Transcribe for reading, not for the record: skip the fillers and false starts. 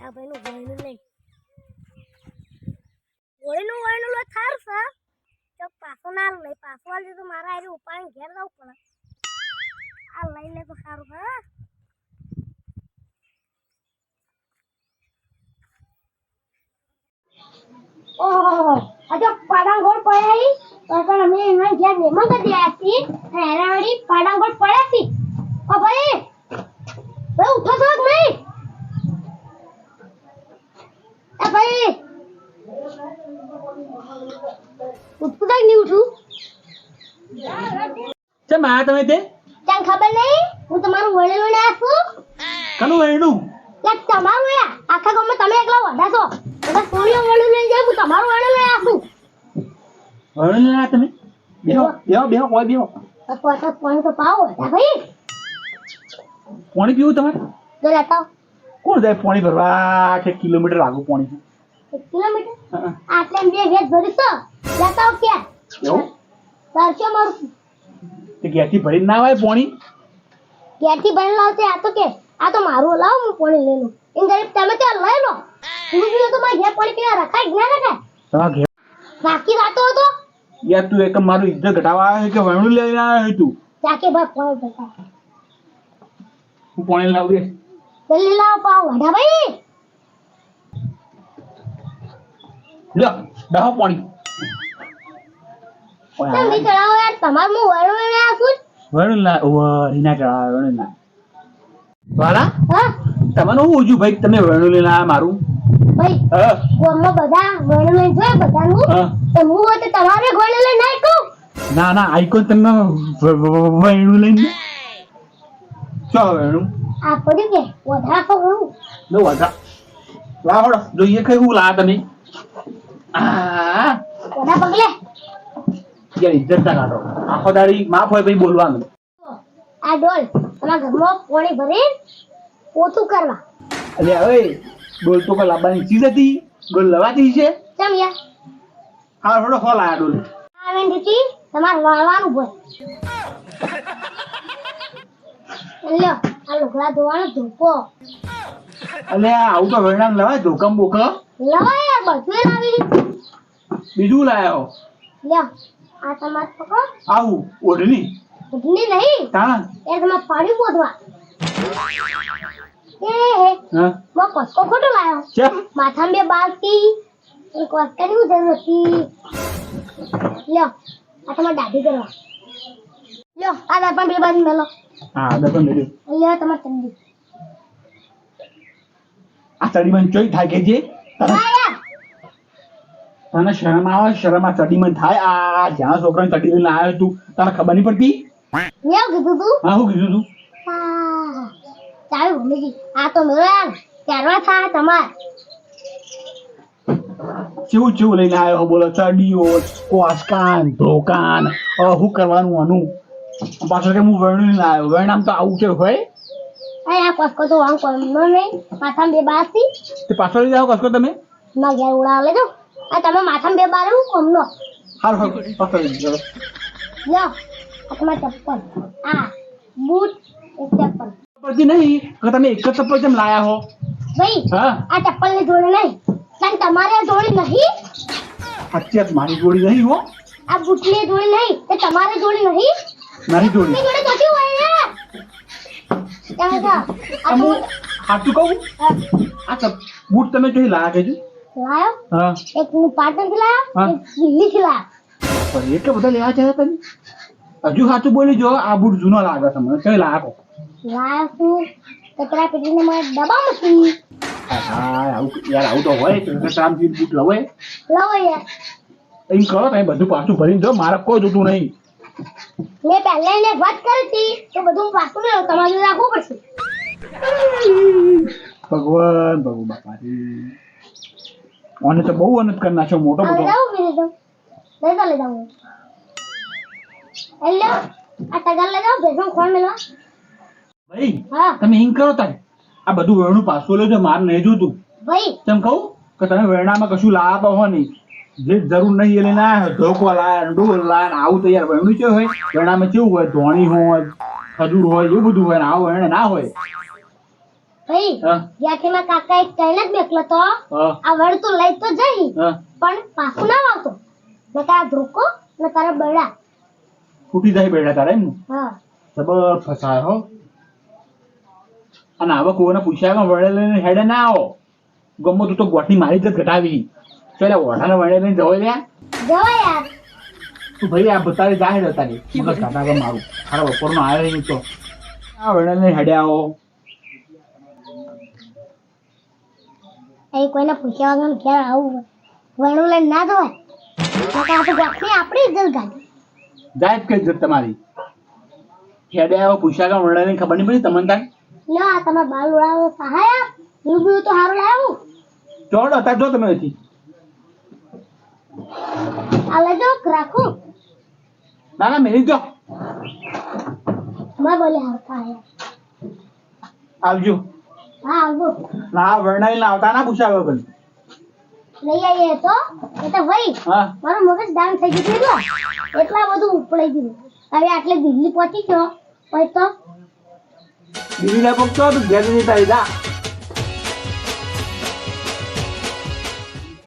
મોટા ભાઈનું વળનું નહીં ગોળીનું વળનું લો થાર છે તો પાછો ના લઈ પાછો આલ તો મારા આરી ઉપાડીને ઘેર જવું પડે આ લઈ લે તો સારું હા ઓહો આજો પાડાંગોળ પડ્યા પણ અમે એના ઘેર મહેમાન કરી આતી હેરાડી પાડાંગોળ પડ્યા હતી ઓ ભાઈ ભાઈ ઉઠો છો કે નહીં એ ભાઈ ઉઠું તક નહીં ઉઠું ચમ આ તમે તે તને ખબર નહીં હું તમારું વળેલું લઈને આવું કનું વેણું યાર તમારું યાર આખા ગામમાં તમે એકલા વડા છો બધા સોળીઓ વળેલું લઈને જાય હું તમારું વળેલું લઈને આવું વેણું ના તમે બેહો બેહો બેહો કોઈ બેહો તો પાણી તો પાવો હતા ભાઈ પાણી પીવું તમારે તો લેતા કોણ જાય પાણી ભરવા કે કિલોમીટર આગળ પાણી 1 કિલોમીટર આટલે બે વેજ ભરીશો લેતા ક્યાં એવું સરસો મારું તે ગેસથી ભરીને ના આવે પાણી ક્યાંથી ભરી લાવશે આ તો કે આ તો મારું લાવ હું પાણી લઈ લઉં એમ ગરીબ તમે ત્યાં લઈ લો હું બીજું તો મારે ઘેર પાણી પીવા રખાય જ ના રખાય તમારા ઘેર બાકી રાતો હતો યાર તું એક મારું ઇજ્જત ઘટાવા આવે કે વેણું લઈને આવ્યો તું ચાકે ભાઈ પાણી પીતા હું પાણી લાવ દે જલ્દી લાવ પાવ વડા ભાઈ લ્યો દહો પાણી તમે ચડાવો યાર તમાર હું વળો લઈને આવું વેણું ના રીના ચડાવે વેણું ના વાલા હા તમને હું ઉજુ ભાઈ તમે વેણું લઈને આવ્યા મારું ભાઈ હા ગામમાં બધા વળો લઈને જોય બધાનું હા તો હું હોય તો તમારે વળો લઈને નાખ કહું ના ના આઈકોન તમને વેણું લઈને ચો વેણું આ પડ્યું કે વધારે તો હું નો વાગા લાવડો જોઈએ કઈ હું લા તમે આ વડા પગલે યાર ઇજ્જત ના કાઢો આખો દાડી માફ હોય ભાઈ બોલવાનું આ ડોલ તમારા ઘરમાં પાણી ભરી પોતું કરવા અલે હવે ડોલ તો કોઈ લાવવાની ચીજ હતી ડોલ લવાતી છે ચમ યાર હા થોડો ફોલ આયા ડોલ આવે દીધી તમારે વાળવાનું હોય લ્યો આ લુગડા ધોવાનો ધોકો અલે આવું તો વેણામ લવાય ધોકમ બોકમ લાવો યાર બધું લાવી બીજું લાયો લ્યો આ તમાર પકો આવું ઓઢની ઉઠની નહીં તા એ તમાર પાણી પોતવા એ હા મો કસકો ખોટો લાયો ચમ માથામાં બે બાલટી એક વાટકાની જરૂર હતી લ્યો આ તમાર દાઢી કરવા લ્યો આ દાપણ બે બાજુ મેલો હા દપન મેલ્યો લ્યો તમાર ચંદી આ ચડીમાં ચોઈ થાય કે જે આયા તને શરમ આવે શરમ આ ચડીમાં થાય આ જ્યાં છોકરાને ચડી લઈને આવ્યો તું તને ખબર નહીં પડતી મેં કીધું તું હા હું કીધું તું હા ચાલ ભૂલી ગઈ આ તો મેરો યાર ચારવા થા તમાર ચેવું ચેવું લઈને આવ્યો બોલો ચડીઓ કોસકાન ધોકાન શું કરવાનું આનું પાછળ કે હું વેણું લઈને આવ્યો વેણામ તો આવું છે હોય આ કસકો તો વાંગ કોમ નહીં માથામાં બે બાલટી તે પાછળ લઈ જાઓ કસકો તમે ના ઘેર ઉડા લેજો આ તમે માથામાં બે બાર હું કોમનો હારું હારું પાછળ લઈ જાઓ લ્યો આ તમાર ચપ્પલ આ બૂટ એક ચપ્પલ પડતી નહીં કે તમે એક જ ચપ્પલ કેમ લાયા હો ભાઈ હા આ ચપ્પલ ની જોડી નહીં પણ તમારે જોડી નહીં અત્યારે મારી જોડી નહીં હો આ બૂટ ની જોડી નહીં તે તમારે જોડી નહીં મારી જોડી ની જોડી કશી હોય યાર ત્યાં જા આ તો સાચું કહું આ બૂટ તમે જોઈ લાયા કેજો લાયો હા એક હું પાટણ થી લાયો હા. એક દિલ્હી થી લાયો પણ એટલા બધા લેવા છે તમે હજુ સાચું બોલી જો આ બૂટ જૂનો લાગે તમને કઈ લાગો લાયો છું કચરા પેટીને મારે ડબ્બા મૂકી હા આવું યાર આવું તો હોય કચરામથી બૂટ લવાય લાવો યાર એમ કરો તમે બધું પાછું ભરીને જો મારે કોઈ જોતું નહીં મેં પહેલા એને વાત કરી હતી તો બધું પાછું ને તમારે રાખવું પડશે ભગવાન બાપાજી અને તો બહુ અનત કરી નાખ્યો મોટો હવે મોટો જાઉં મેરે તો લઈ જાઉં હેલો આ ટગર લઈ જાઉં ભેસું ખોણ મેળવા ભાઈ હા તમે એમ કરો તારે આ બધું વેણું પાછું લેજો મારે નહીં જોતું ભાઈ તેમ કહું કે તમે વેરણામાં કશું લાવતા હો નહીં જે જરૂર નહીં એ લઈને આવ્યા ધોકો લાયા ડોલ લાયા આવું તો યાર વેણું કેવું હોય વેરણામાં કેવું હોય ધોણી હોય ખજૂર હોય એવું બધું હોય ને આવું વેણે ના હોય ભાઈ હા જ્યાંથી મારા કાકા એક ચાઇના જ મેકલો તો હા આ વળ તો લઈ તો જઈ હા પણ પાછું ના આવતો ને તારા ધોકો ને તારા બળા ફૂટી જાય બેઠા તારા એમ ને? હા જબર ફસાય હો અને આવા કોઈને પૂછ્યા વડે લઈને હેડે ના આવો ગમો તું તો ગોઠની મારી જ ઘટાવી ચાલે ઓઢાને વડે લઈને જવાય લ્યા જવા યાર તું ભાઈ આ બતાવી જાય ને તારી મગજ કાઢા તો મારું ખારા બપોરનો આવ્યો નહીં તો આ વડે લઈને હેડે આવો એ કોઈને પૂછ્યા વગર ઘેર આવું વણું લઈને ના જવાય નકર આ તો ગોઠની આપણી ઇજ્જત ગાડી જાય જ કઈ જત તમારી હેડે આવો પૂછ્યા કે વડે લઈને ખબર નહીં પડી તમને તાર લ્યો આ તમારા બાલ ઉડાવો સહાય રૂબરૂ તો સારું લાવું ચોડ હતા જો તમે નથી આ લેજો રાખું ના ના મેલી જો મેં બોલે હરખા આવજો હા આવું ના વડે લઈને આવતા ના પૂછ્યા વગર લઈ આવીએ તો એ તો ભાઈ હા મારું મગજ ડાઉન થઈ ગયું હતું એટલા બધું ઉપડાઈ ગયું હવે આટલે દિલ્હી પહોંચી ગયો પછી તો દીદી ના પગ તો ઘેર નહીં તારી જા